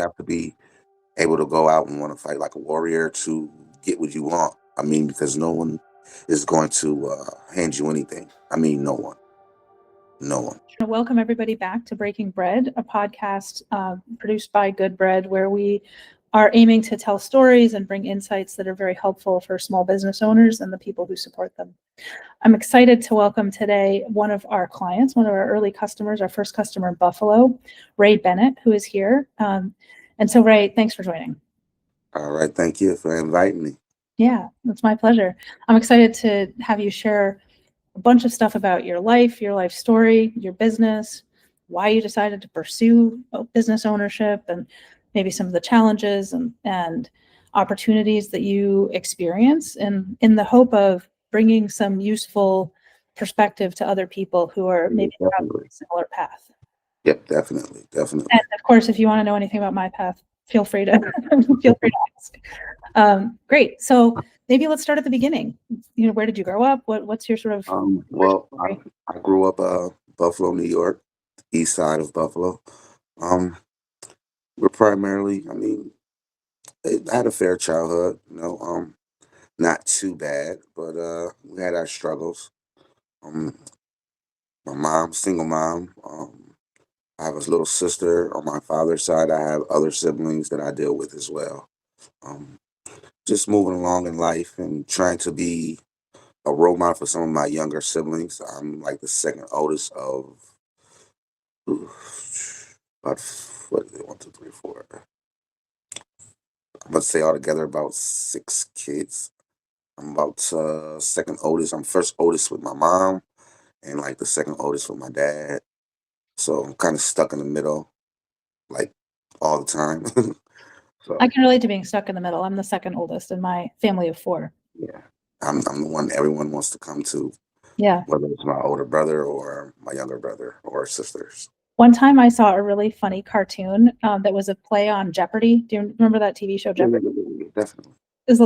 have to be able to go out and want to fight like a warrior to get what you want. I mean, because no one is going to hand you anything. I mean, no one. No one. Welcome everybody back to Breaking Bread, a podcast produced by GoodBread, where we are aiming to tell stories and bring insights that are very helpful for small business owners and the people who support them. I'm excited to welcome today one of our clients, one of our early customers, our first customer in Buffalo, Ray Bennett, who is here. And so Ray, thanks for joining. All right. Thank you for inviting me. Yeah, it's my pleasure. I'm excited to have you share a bunch of stuff about your life story, your business, why you decided to pursue business ownership, and maybe some of the challenges and opportunities that you experience, and in the hope of bringing some useful perspective to other people who are maybe on a similar path. Yep, definitely. And of course, if you want to know anything about my path, feel free to ask. Great. So maybe let's start at the beginning. You know, where did you grow up? What's your sort of well, I grew up Buffalo, New York, east side of Buffalo. We're primarily, I mean, I had a fair childhood, not too bad, but we had our struggles. Um, my mom, single mom. I have a little sister on my father's side. I have other siblings that I deal with as well. Um, just moving along in life and trying to be a role model for some of my younger siblings. I'm like the second oldest of about what is it, 1, 2, 3, 4. I'm gonna say altogether about 6 kids. I'm about second oldest. I'm first oldest with my mom, and like the second oldest with my dad. So I'm kind of stuck in the middle, like all the time. So I can relate to being stuck in the middle. I'm the second oldest in my family of 4. yeah, I'm the one everyone wants to come to. Yeah. Whether it's my older brother or my younger brother or sisters. One time I saw a really funny cartoon that was a play on Jeopardy. Do you remember that TV show Jeopardy? Yeah, definitely.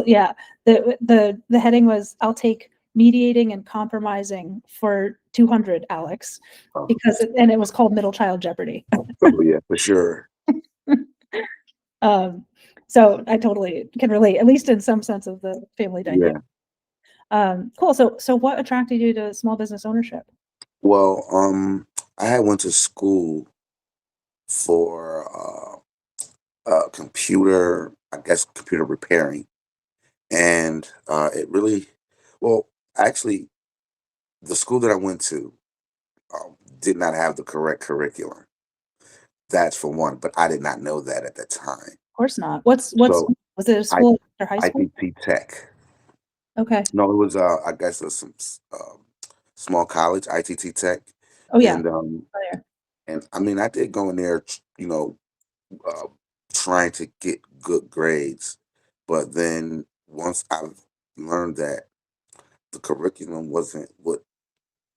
Yeah. The heading was, "I'll take mediating and compromising for 200, Alex," because it was called Middle Child Jeopardy. Oh yeah, for sure. So I totally can relate, at least in some sense, of the family dynamic. Yeah. Cool. So what attracted you to small business ownership? Well, I had went to school for computer, I guess computer repairing, and it really, well, actually, the school that I went to did not have the correct curriculum. That's for one, but I did not know that at the time. Of course not. Was it a school or high school? ITT Tech. Okay. No, it was I guess it was some small college, ITT Tech. Oh yeah. And I mean, I did go in there, uh, trying to get good grades, but then once I've learned that the curriculum wasn't what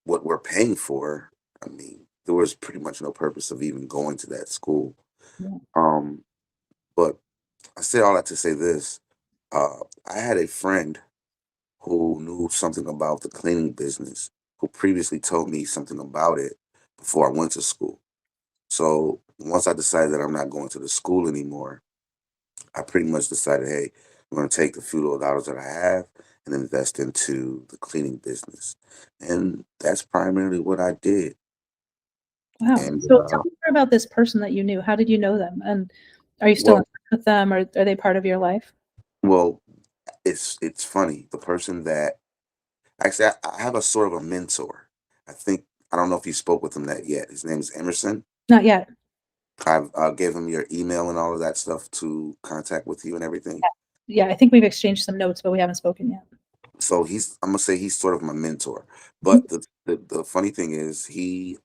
we're paying for, I mean, there was pretty much no purpose of even going to that school. Yeah. But I say all that to say this: I had a friend who knew something about the cleaning business, who previously told me something about it before I went to school. So once I decided that I'm not going to the school anymore, I pretty much decided, hey, I'm going to take the few little dollars that I have and invest into the cleaning business. And that's primarily what I did. Wow. And so tell me more about this person that you knew. How did you know them? And are you still in touch with them, or are they part of your life? Well, it's funny. The person that actually I have a sort of a mentor. I don't know if you spoke with him that yet. His name is Emerson. Not yet. I've gave him your email and all of that stuff to contact with you and everything. Yeah, I think we've exchanged some notes, but we haven't spoken yet. So I'm gonna say he's sort of my mentor. But the funny thing is the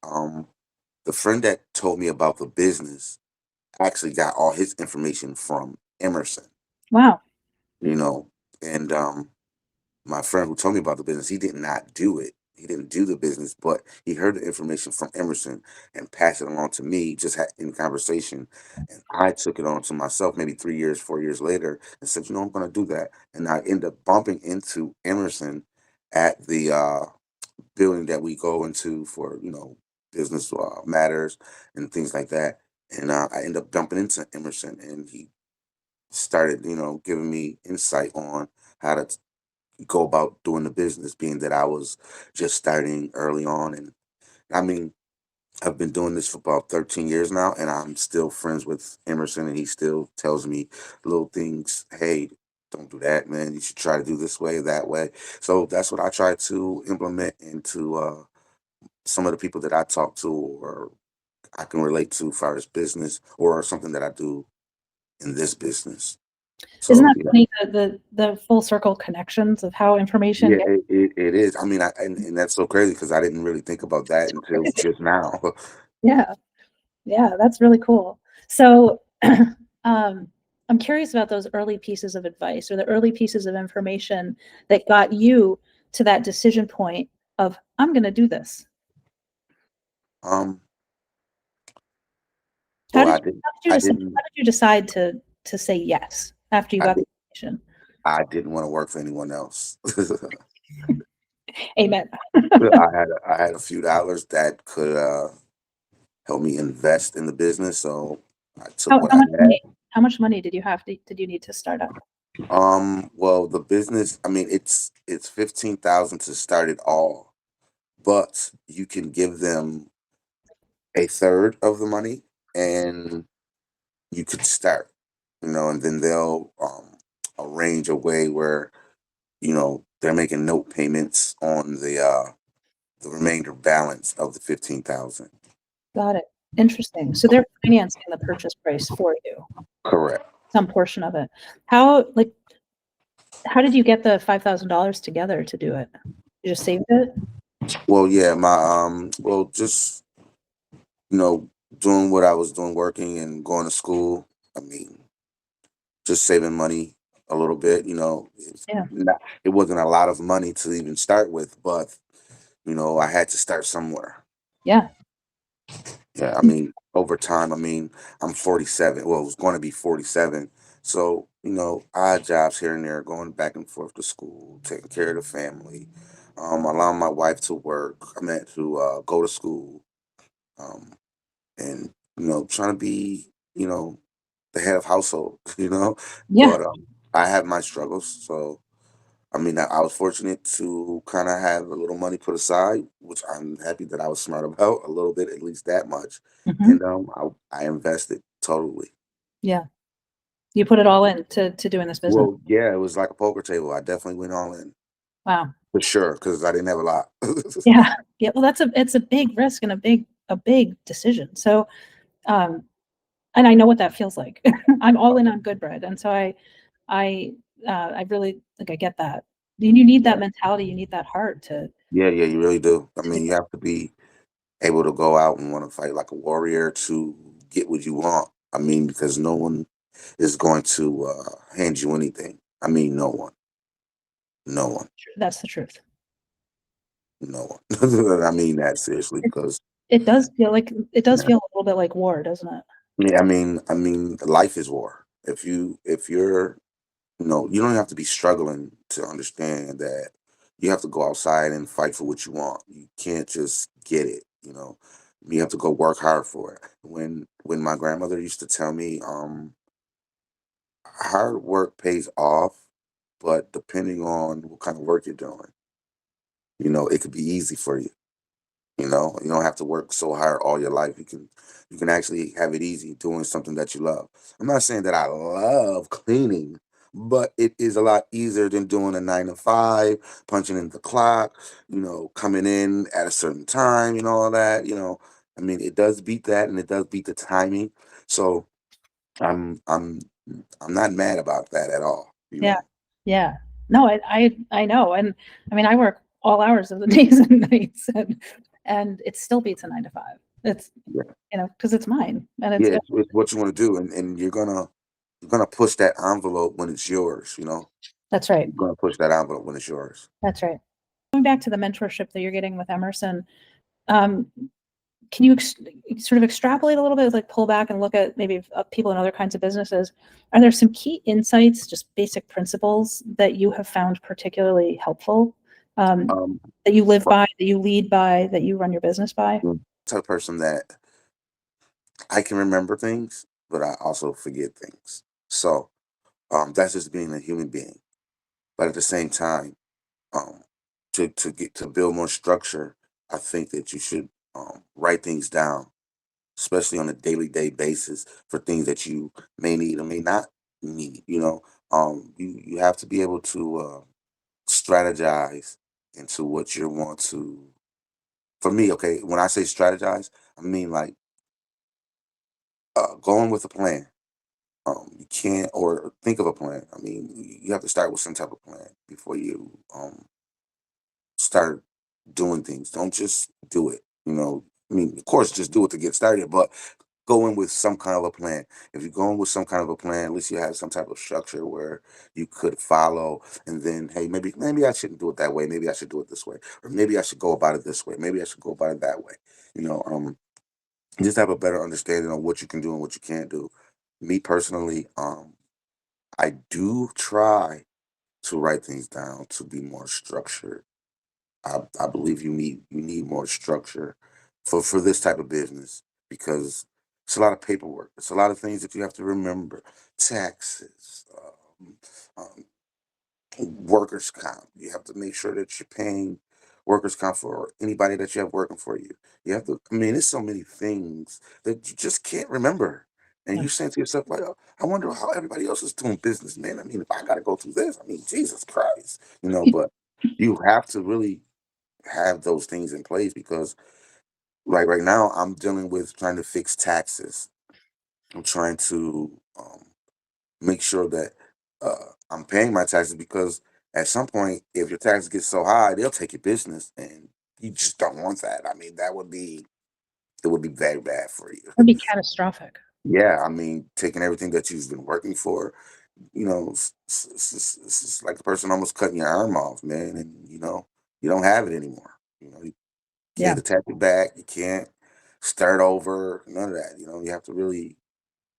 friend that told me about the business actually got all his information from Emerson. Wow. And my friend who told me about the business, he did not do it. He didn't do the business, but he heard the information from Emerson and passed it along to me, just in conversation. And I took it on to myself maybe 3 years, 4 years later and said, I'm going to do that. And I ended up bumping into Emerson at the building that we go into for, business matters and things like that. And I ended up jumping into Emerson, and he started, giving me insight on how to go about doing the business, being that I was just starting early on. And I mean, I've been doing this for about 13 years now, and I'm still friends with Emerson, and he still tells me little things. Hey, don't do that, man. You should try to do this way, that way. So that's what I try to implement into some of the people that I talk to or I can relate to as far as business or something that I do in this business. Isn't So that funny, the full circle connections of how information yeah, gets it is. I mean, and that's so crazy because I didn't really think about that until crazy? just now. Yeah, yeah, that's really cool. So, I'm curious about those early pieces of advice or the early pieces of information that got you to that decision point of, I'm going to do this. um, How well, did you, how did you decide to say yes after you I got the did, information? I didn't want to work for anyone else. Amen. I had a few dollars that could help me invest in the business, so I took what I had. How much money did you did you need to start up? Well, the business, I mean, it's 15,000 to start it all, but you can give them a third of the money, and you could start, and then they'll arrange a way where they're making note payments on the remainder balance of the 15,000. Got it. Interesting. So they're financing the purchase price for you, Correct. some portion of it. How, like, how did you get the $5,000 together to do it? You just saved it? Well, yeah, just you know doing what I was doing, working and going to school. I mean, just saving money a little bit. Yeah. It wasn't a lot of money to even start with, but I had to start somewhere. Yeah. Yeah, I mean, over time, I mean, I'm 47. Well, I was going to be 47. So, odd jobs here and there, going back and forth to school, taking care of the family, allowing my wife to work. I meant to go to school, um, and, trying to be, the head of household, Yeah. But I have my struggles. So, I mean, I was fortunate to kind of have a little money put aside, which I'm happy that I was smart about a little bit, at least that much. Mhm. And I invested totally. Yeah. You put it all in to doing this business. Well, yeah, it was like a poker table. I definitely went all in Wow. for sure because I didn't have a lot. Yeah. Yeah. Well, it's a big risk and a big decision. So, um, and I know what that feels like. I'm all in on GoodBread, and so I, I really like I get that. You need Yeah, that mentality. You need that heart yeah, you really do. I to do mean, you it. have to be able to go out and want to fight like a warrior to get what you want. I mean, because no one is going to hand you anything. I mean, no one, no one, That's the truth. no one. I mean that seriously It, because it does feel a little bit like war, doesn't it? yeah, I mean, life is war. If you're, you don't have to be struggling to understand that you have to go outside and fight for what you want. You can't just get it. You have to go work hard for it. When my grandmother used to tell me, hard work pays off, but depending on what kind of work you're doing, it could be easy for you. You don't have to work so hard all your life. You can actually have it easy doing something that you love. I'm not saying that I love cleaning, but it is a lot easier than doing a 9 to 5, punching in the clock, coming in at a certain time, all that. I mean, it does beat that, and it does beat the timing. So I'm I'm I'm not mad about that at all. Yeah. Yeah. No, I know. And I mean, I work all hours of the days and nights, and it still beats a 9 to 5. It's, Yeah, because it's mine and yeah, it's what you want to do, and you're gonna push that envelope when it's yours. that's right. You're gonna push that envelope when it's yours. That's right. Going back to the mentorship that you're getting with Emerson, um, can you sort of extrapolate a little bit, like pull back and look at maybe people in other kinds of businesses? Are there some key insights, just basic principles that you have found particularly helpful, Um, that you live by, that you lead by, that you run your business by? type of person that I can remember things, but I also forget things. So that's just being a human being. But at the same time, um, to build more structure, I think that you should write things down, especially on a daily day basis for things that you may need or may not need. You have to be able to strategize into what you want to. For me, okay, when I say strategize, I mean like going with a plan. You can't or think of a plan. I mean, you have to start with some type of plan before you start doing things. Don't just do it. I mean, of course, just do it to get started, but go in with some kind of a plan. If you're going with some kind of a plan, at least you have some type of structure where you could follow. And then, hey, maybe I shouldn't do it that way. Maybe I should do it this way, or maybe I should go about it this way. Maybe I should go about it that way. You know, um, just have a better understanding of what you can do and what you can't do. Me personally, I do try to write things down to be more structured. I believe you need more structure for this type of business because it's a lot of paperwork. It's a lot of things that you have to remember. Taxes, um, workers' comp. You have to make sure that you're paying workers' comp for anybody that you have working for you. You have to. I mean, there's so many things that you just can't remember. And Yeah. you saying to yourself, like, "Oh, I wonder how everybody else is doing business, man. I mean, if I got to go through this, I mean, Jesus Christ, but you have to really have those things in place because like right now I'm dealing with trying to fix taxes. I'm trying to make sure that I'm paying my taxes because at some point if your taxes get so high they'll take your business and you just don't want that. I mean it would be very bad for you. That'd be catastrophic. Yeah, I mean taking everything that you've been working for, it's like the person almost cutting your arm off, man, and you don't have it anymore. You Yeah. can't attach it back. You can't start over. None of that. You have to really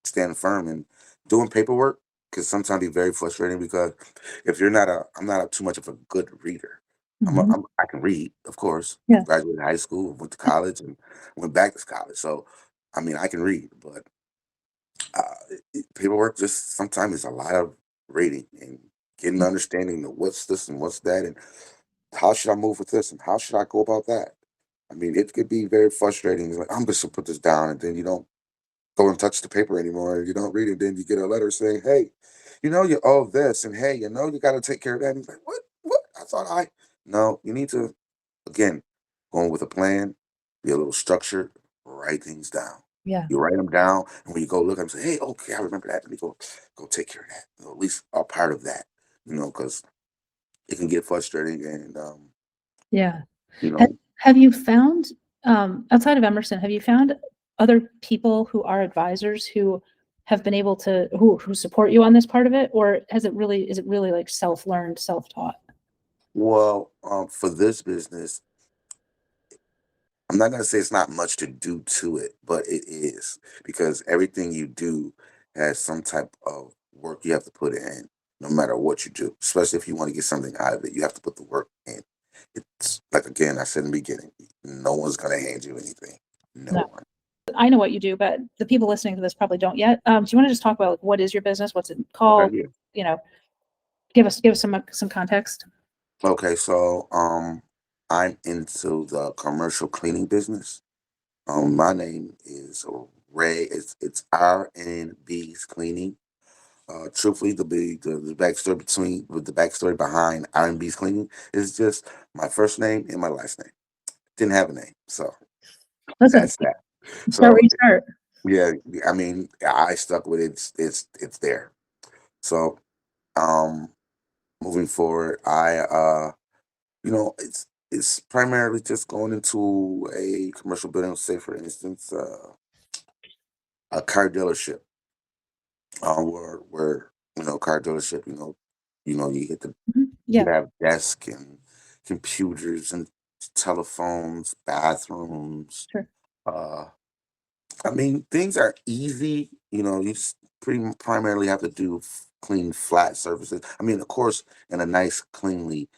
stand firm and doing paperwork can sometimes be very frustrating because if you're not I'm not too much of a good reader. Mhm. I can read, of course. Yeah. Graduated high school, went to college, and went back to college. So, I mean, I can read, but paperwork just sometimes is a lot of reading and getting Yeah. understanding of what's this and what's that, and how should I move with this and how should I go about that. I mean, it could be very frustrating. It's like, I'm just gonna put this down, and then you don't go and touch the paper anymore. You don't read it. Then you get a letter saying, "Hey, you owe this," and hey, you got to take care of that. And he's like, "What? What? I thought I." No, you need to again going with a plan, be a little structured, write things down. Yeah. You write them down, and when you go look at them, say, "Hey, okay, I remember that." Let me go take care of that. At least a part of that. Because it can get frustrating, and Yeah. you Ha- know, Have you found, outside of Emerson, have you found other people who are advisors who have been able to, who support you on this part of it? Or is it really like self-learned, self-taught? well, for this business, I'm not gonna say it's not much to do to it, but it is because everything you do has some type of work you have to put in, no matter what you do. Especially if you want to get something out of it, you have to put the work in. It's like again, I said in the beginning, no one's gonna hand you anything. No No. one. I know what you do, but the people listening to this probably don't yet. Do you want to just talk about like, what is your business? What's it Okay, called? yeah. You know, give us some context. Okay, so I'm into the commercial cleaning business. My name is Ray. It's R&B's Cleaning. Truthfully, the backstory with the backstory behind R&B's Cleaning is just my first name and my last name. Didn't have a name, so Listen, that's that. start where So you start. yeah, I mean, I stuck with it. It's there. So um, moving forward, it's primarily just going into a commercial building, say for instance, a car dealership, where car dealership, you hit the Mhm. you Yeah. have desk and computers and telephones, bathrooms. Sure. Uh, I mean, things are easy. You primarily have to do clean flat surfaces. I mean, of course, in a nice, cleanly,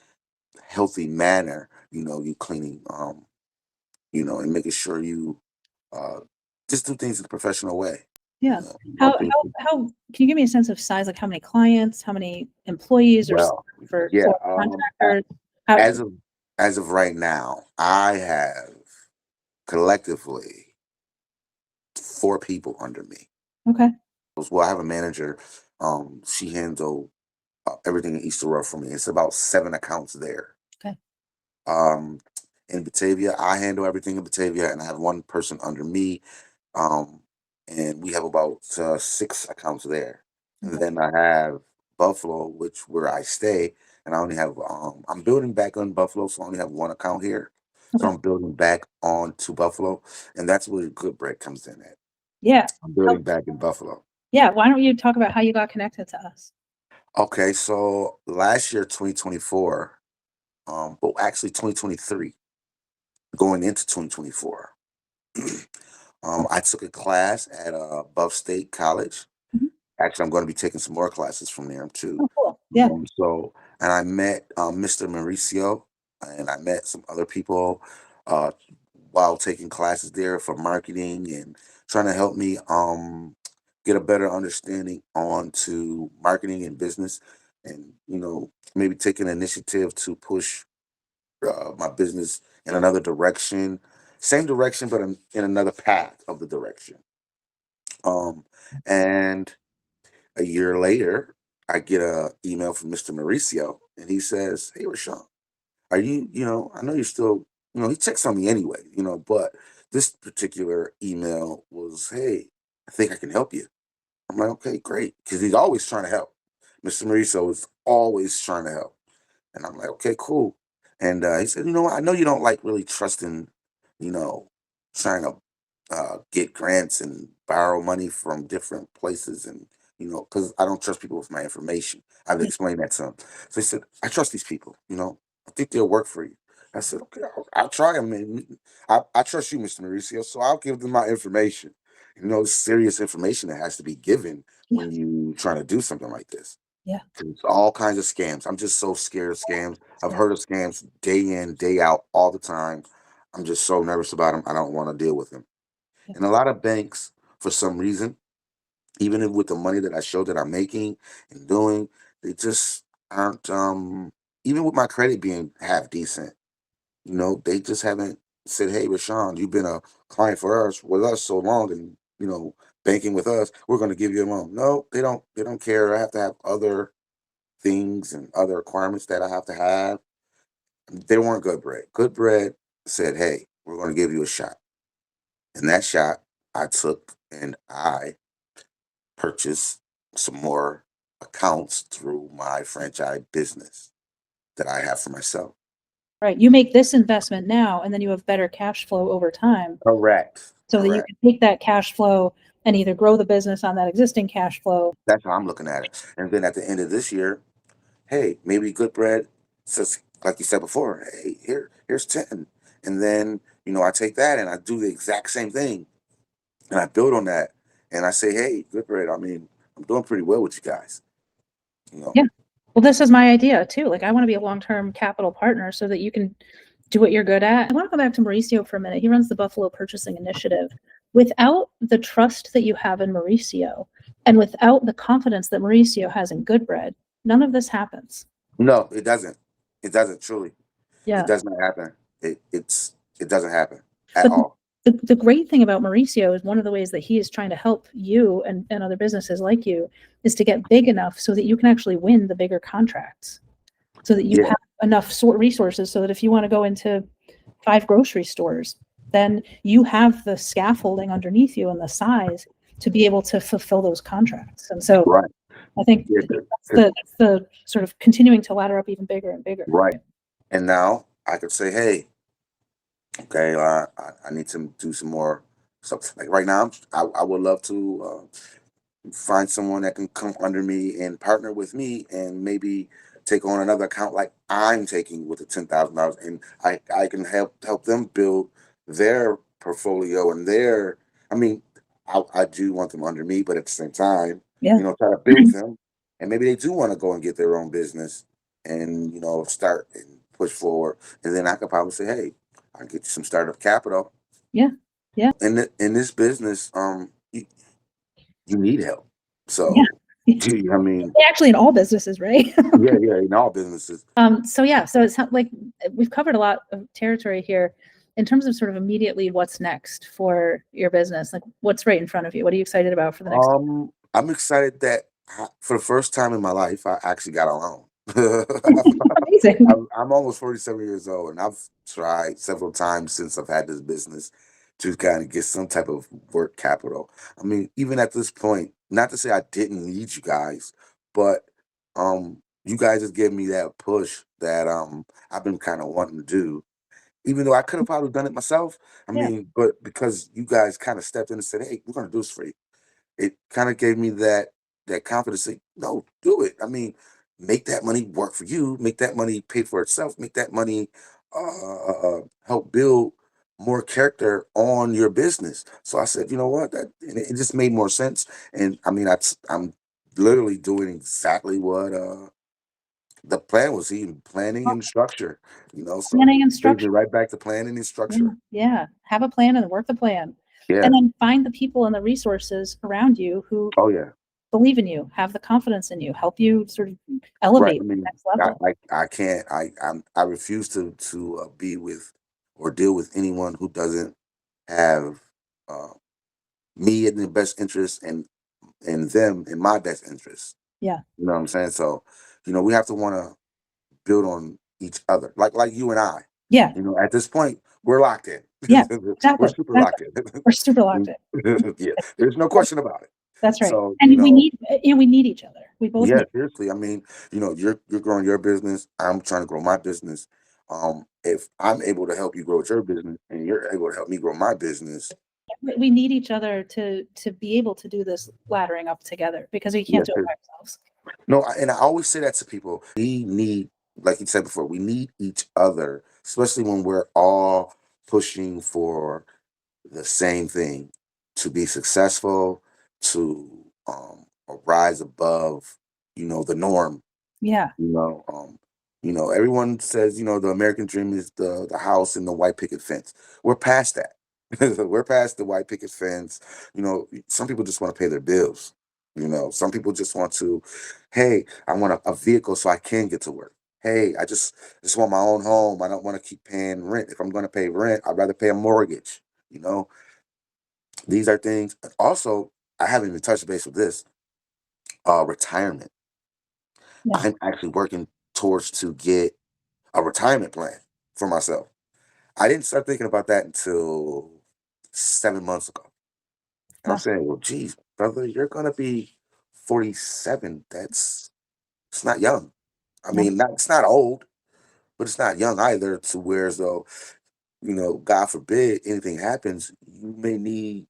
healthy manner. You cleaning, and making sure you uh, just do things in a professional way. Yeah. Help people. How can you give me a sense of size? Like how many clients, how many employees, or Well, for yeah. contractors? How, As of right now, I have collectively 4 people under me. okay. Well, I have a manager. She handles everything in East Aurora for me. It's about 7 accounts there. Okay. Um, in Batavia, I handle everything in Batavia, and I have 1 person under me. Um, and we have about 6 accounts there. And Okay. then I have Buffalo, where I stay, and I only have I'm building back on Buffalo, so I only have 1 account here. So Okay. I'm building back on to Buffalo, and that's where GoodBread comes in at. Yeah. I'm building back in Buffalo. Yeah. Why don't you talk about how you got connected to us? Okay, so last year, 2024, well, actually 2023, going into 2024, I took a class at Buff State College. Mhm. Actually, I'm going to be taking some more classes from there too. Oh, cool. Yeah. And I met Mr. Mauricio, and I met some other people uh, while taking classes there for marketing and trying to help me get a better understanding on to marketing and business, and maybe take an initiative to push my business in another direction, same direction, but in another path of the direction. And a year later, I get a email from Mr. Mauricio, and he says, "Hey, Rayshaun, are you? I know you're still. He checks on me anyway. But this particular email was, hey, I think I can help you." I'm like, okay, great, because he's always trying to help. Mr. Mauricio is always trying to help. And I'm like, okay, cool. And he said, what? I know you don't like really trusting, you know, trying to get grants and borrow money from different places. And, because I don't trust people with my information. I've Yeah. explained that to him. So he said, I trust these people, I think they'll work for you. I said, okay, I'll try them. And I trust you, Mr. Mauricio. So I'll give them my information. Serious information that has to be given Yeah. when you trying to do something like this. Yeah. It's all kinds of scams. I'm just so scared of scams. I've Yeah. heard of scams day in, day out, all the time. I'm just so nervous about them. I don't want to deal with them. Yeah. And a lot of banks, for some reason, with the money that I show that I'm making and doing, they just aren't. Even with my credit being half decent, they just haven't said, "Hey, Rayshaun, you've been a client for us with us so long, and banking with us. We're going to give you a loan." No, they don't. They don't care. I have to have other things and other requirements that I have to have. They weren't GoodBread. GoodBread said, "Hey, we're going to give you a shot." And that shot I took, and I purchased some more accounts through my franchise business that I have for myself. Right. You make this investment now, and then you have better cash flow over time, Correct. so that you can take that cash flow and either grow the business on that existing cash flow. That's how I'm looking at it. And then at the end of this year, hey, maybe GoodBread says, like you said before, hey, here's 10. And then, I take that and I do the exact same thing. And I build on that. And I say, hey, GoodBread, I'm doing pretty well with you guys. Yeah. Well, this is my idea too. Like, I want to be a long-term capital partner so that you can do what you're good at. I want to go back to Mauricio for a minute. He runs the Buffalo Purchasing Initiative. Without the trust that you have in Mauricio, and without the confidence that Mauricio has in GoodBread, none of this happens. No, it doesn't. It doesn't truly. Yeah. It does not happen. It doesn't happen at But all. the great thing about Mauricio is one of the ways that he is trying to help you and other businesses like you is to get big enough so that you can actually win the bigger contracts, so that you Yeah. have enough resources so that if you want to go into 5 grocery stores, then you have the scaffolding underneath you and the size to be able to fulfill those contracts. And so Right. I think Yeah, that's the sort of continuing to ladder up even bigger and bigger. right. And now I could say, hey, okay, I need to do some more stuff. Like right now, I would love to find someone that can come under me and partner with me and maybe take on another account like I'm taking with the $10,000, and I can help them build their portfolio and their. I mean, I do want them under me, but at the same time, Yeah. try to build them, and maybe they do want to go and get their own business and start and push forward, and then I could probably say, hey, I can get you some startup capital. Yeah. Yeah. In this business, you need help. Yeah. So, I mean, Actually, in all businesses, right? yeah, in all businesses. So yeah, so it's like we've covered a lot of territory here in terms of sort of immediately what's next for your business. Like what's right in front of you? What are you excited about for the next? I'm excited that for the first time in my life, I actually got a loan. Amazing. I'm almost 47 years old, and I've tried several times since I've had this business to kind of get some type of work capital. I mean, even at this point, not to say I didn't need you guys, but you guys just gave me that push that I've been kind of wanting to do. Even though I could have probably done it myself. I Yeah. mean, but because you guys kind of stepped in and said, "Hey, we're gonna do this for you," it kind of gave me that confidence to say, no, do it. I mean, make that money work for you, make that money pay for itself, make that money help build more character on your business. So I said, you know what, that and it just made more sense. And I mean, I'm literally doing exactly what the plan was, even planning Well, and structure, so planning and brings me structure. right back to planning and Yeah. structure. Yeah. Have a plan and work the plan. Yeah. And then find the people and the resources around you who Oh yeah. believe in you, have the confidence in you, help you sort of Right. elevate I to the mean, next level. I can't. I refuse to be with or deal with anyone who doesn't have uh, me in the best interest and them in my best interest. Yeah. You know what I'm saying? So, we have to want to build on each other, like you and I. Yeah. At this point, we're locked in. Yeah. We're Exactly. super Exactly. locked in. We're super locked in. Yeah, there's no question about it. That's right. So, And we need, we need each other. We both yeah, need. seriously. I mean, you're growing your business. I'm trying to grow my business. If I'm able to help you grow your business and you're able to help me grow my business, We need each other to be able to do this laddering up together because we can't yes, do it sir. by ourselves. No, and I always say that to people. We need, like you said before, we need each other, especially when we're all pushing for the same thing, to be successful, to rise above, the norm. Yeah. You know, everyone says, the American dream is the house and the white picket fence. We're past that. We're past the white picket fence. Some people just want to pay their bills. Some people just want to, hey, I want a vehicle so I can get to work. Hey, I just want my own home. I don't want to keep paying rent. If I'm going to pay rent, I'd rather pay a mortgage. These are things. Also, I haven't even touched base with this. Retirement. Yeah. I'm actually working towards to get a retirement plan for myself. I didn't start thinking about that until 7 months ago. And I'm Wow. saying, well, geez, brother, you're gonna be 47. It's not young. I No. mean, it's not old, but it's not young either. To where as though, God forbid anything happens, you may need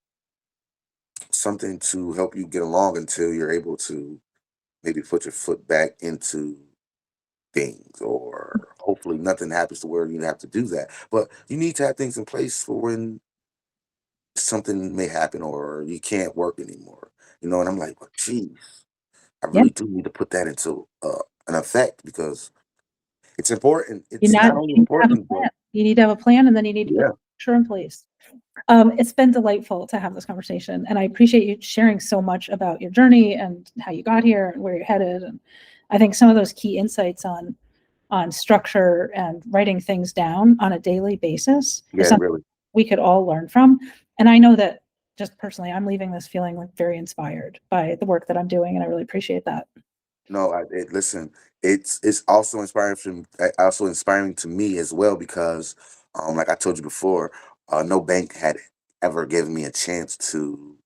something to help you get along until you're able to maybe put your foot back into things, or hopefully nothing happens to where you have to do that. But you need to have things in place for when something may happen or you can't work anymore. And I'm like, well, geez, I Yeah. really do need to put that into an effect because it's important. You It's not not only you need to have a important, but plan. You need to have a plan, and then you need to put yeah, structure in place. It's been delightful to have this conversation, and I appreciate you sharing so much about your journey and how you got here and where you're headed. And I think some of those key insights on structure and writing things down on a daily basis is yeah, something really. we could all learn from. And I know that just personally, I'm leaving this feeling like very inspired by the work that I'm doing, and I really appreciate that. No, listen. It's also inspiring to me as well because, like I told you before, no bank had ever given me a chance to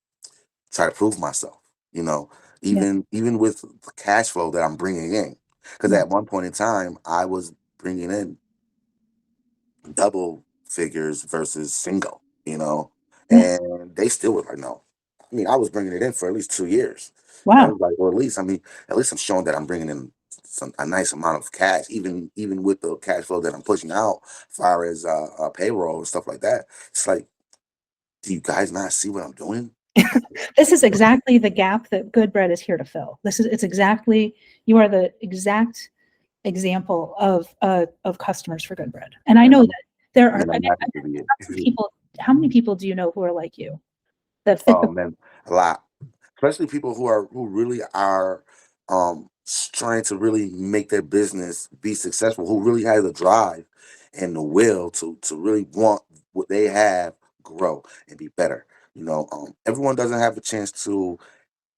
try to prove myself. You know, Yeah, even with the cash flow that I'm bringing in, because yeah, at one point in time I was bringing in double figures versus single. yeah. And they still were like, no. I mean, I was bringing it in for at least 2 years, and I Wow. was like, well, at least I'm showing that I'm bringing in a nice amount of cash, even with the cash flow that I'm pushing out, as far as payroll and stuff like that. It's like, do you guys not see what I'm doing? This is exactly the gap that GoodBread is here to fill. It's exactly, you are the exact example of customers for GoodBread. And I And know I'm that there are, and I I'm mean, happy I've to be got some it. people how many people do you know who are like you that fit Oh man, a lot. Especially people who really are trying to really make their business be successful, who really have the drive and the will to really want what they have grow and be better. Everyone doesn't have a chance to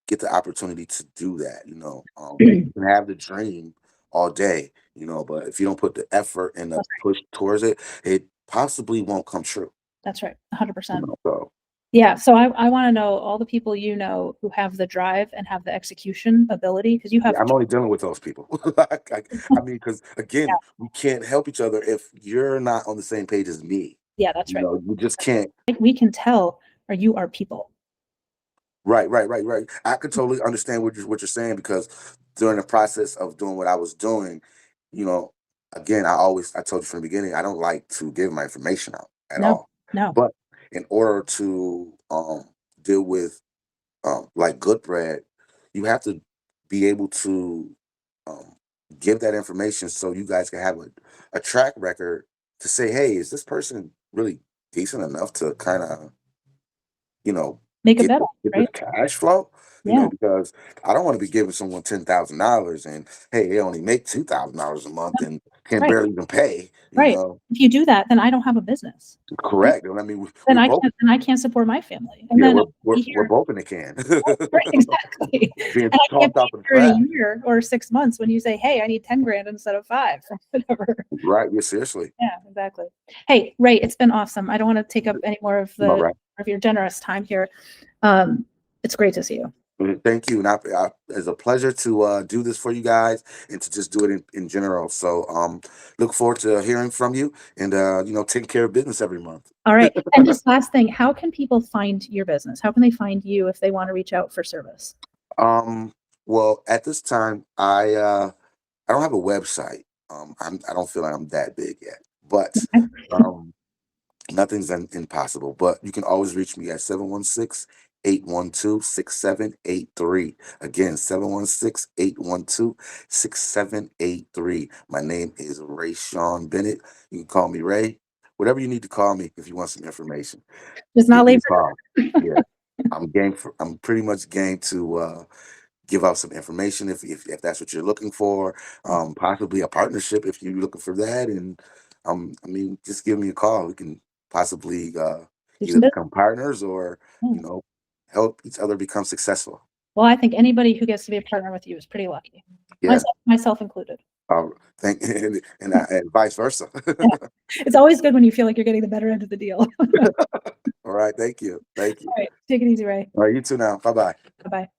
get the opportunity to do that. You can have the dream all day, but if you don't put the effort and the That's right. push towards it, it possibly won't come true. That's right. 100%. So Yeah. So I want to know all the people you know who have the drive and have the execution ability, because you have, yeah, I'm only dealing with those people. I mean, because yeah, again, we can't help each other if you're not on the same page as me. yeah, that's right. You just can't. Like, we can tell, or you are people. Right. I could totally understand what you're saying because during the process of doing what I was doing, you know, again, I told you from the beginning, I don't like to give my information out at No, all. no. But in order to deal with like GoodBread, you have to be able to um, give that information so you guys can have a track record to say, hey, is this person really decent enough to kind of you know, Make a get bet, get this right? cash flow, Yeah. because I don't want to be giving someone $10,000 and hey, they only make $2,000 a month and can Right. barely even pay. Right. If you do that, then I don't have a business. Right? Correct. And I mean, Then we're both, I can't support my family. And yeah, then we're I'll we're, be we're here. both in the can, Right, exactly. being And I can't talked be off of the here in track. a year or 6 months when you say, "Hey, I need 10 grand instead of 5," or whatever. Right? Yeah, seriously. Yeah, exactly. Hey, Ray, it's been awesome. I don't want to take up any more All right. of your generous time here. It's great to see you. Thank you, and it's a pleasure to do this for you guys and to just do it in general. So, look forward to hearing from you and taking care of business every month. All right. And just last thing, how can people find your business? How can they find you if they want to reach out for service? Well, at this time, I don't have a website. I don't feel like I'm that big yet, but um, nothing's impossible. But you can always reach me at 716-812-6783. Again, 716-812-6783. My name is Rayshaun Bennett. You can call me Ray. Whatever you need to call me if you want some information. Just not Give me a labor. call. Yeah. I'm pretty much game to give out some information if that's what you're looking for, possibly a partnership if you're looking for that, and I mean, just give me a call. We can possibly Do either some business. become partners or Yeah. help each other become successful. Well, I think anybody who gets to be a partner with you is pretty lucky, Yeah, myself included. thank and vice versa. Yeah. It's always good when you feel like you're getting the better end of the deal. All All right, thank you. right, take it easy, Ray. All right, you too now. Bye bye. Bye-bye.